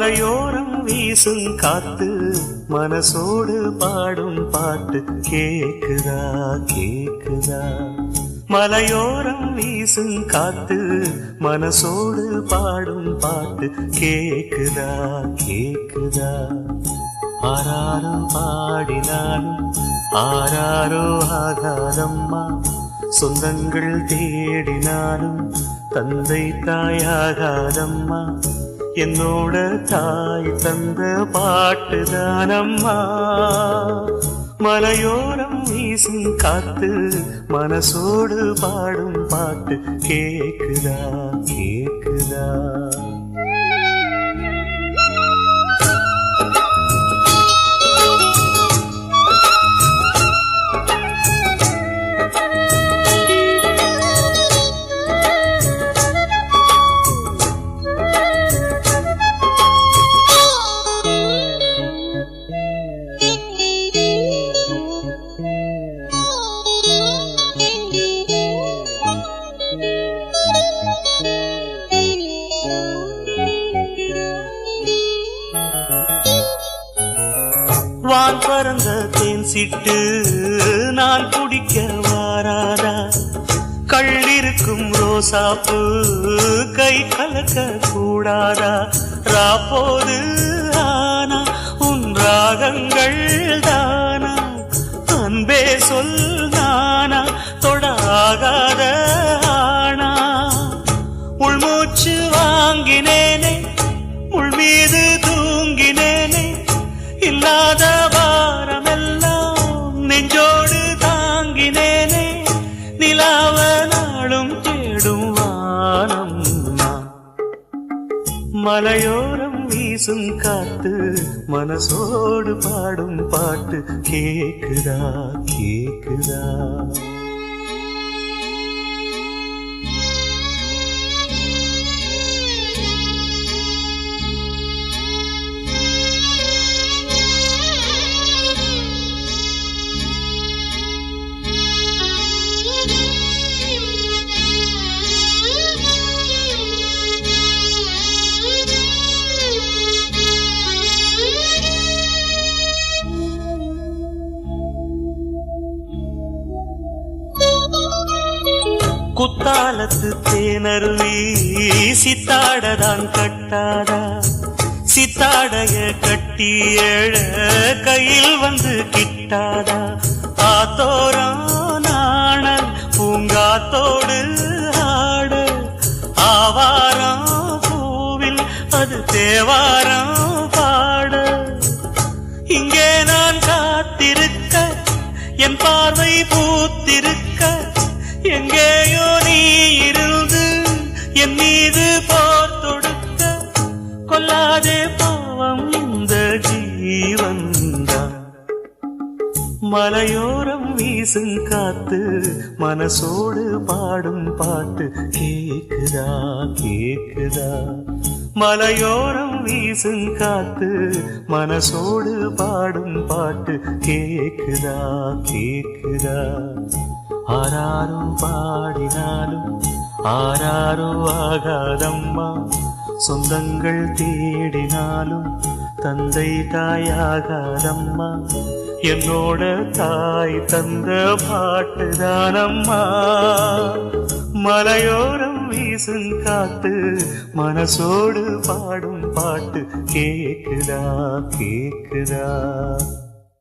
மலையோரம் வீசும் காத்து மனசோடு பாடும் பாட்டு கேக்குதா கேக்குதா. மலையோரம் வீசும் காத்து மனசோடு பாடும் பாட்டு கேக்குதா கேக்குதா. ஆராரோ பாடினாலும் ஆராரோ ஆகாதம்மா, சொந்தங்கள் தேடினாலும் தந்தை தாயாகாதம்மா. என்னோட தாய் தந்த பாட்டுதானம்மா. மலையோரம் வீசும் காத்து மனசோடு பாடும் பாட்டு கேக்குதா கேக்குதா. வான் பறந்த தேன் சிட்டு நான் குடிக்க வாராதா, கள்ளிருக்கும் ரோசாப்பு கை கலக்க கூடாதா. ராப்போது ஆனா உன் ராகங்கள் தானா, அன்பே சொல் நானா தொடாகாத ஆனா. உள்மூச்சு வாங்கினேனே உள் மீது தூங்கினேனே, இல்லாத வாரமெல்லாம் நெஞ்சோடு தாங்கினேனே. நிலாவ நாளும் தேடும் வானம் நான். மலையோரம் வீசும் காத்து மனசோடு பாடும் பாட்டு கேக்குதா கேக்குதா. குத்தாலத்து தேனருவி சித்தாடதான் கட்டாதா, சித்தாடைய கட்டி எழ கையில் வந்து கிட்டாதா. ஆத்தோரம் நாணல் பூங்காத்தோடு ஆட, ஆவாரம் பூவில் அது தேவாரம் பாட. இங்கே நான் காத்திருக்க என் பார்வை பூத்திருக்க, எங்கேயோ நீ இருந்து என் மீது போர் தொடுக்க. கொல்லாதே பாவம் இந்த ஜீவன்தான். மலையோரம் வீசும் காத்து மனசோடு பாடும் பாட்டு கேக்குதா கேக்குதா. மலையோரம் வீசும் காத்து மனசோடு பாடும் பாட்டு கேக்குதா கேக்குதா. ஆராரோ பாடினாலும் ஆராரோ ஆகாதம்மா, சொந்தங்கள் தேடினாலும் தந்தை தாயாகாதம்மா. என்னோட தாய் தந்த பாட்டுதானம்மா. மலையோரம் வீசும் காத்து மனசோடு பாடும் பாட்டு கேக்குதா கேக்குதா.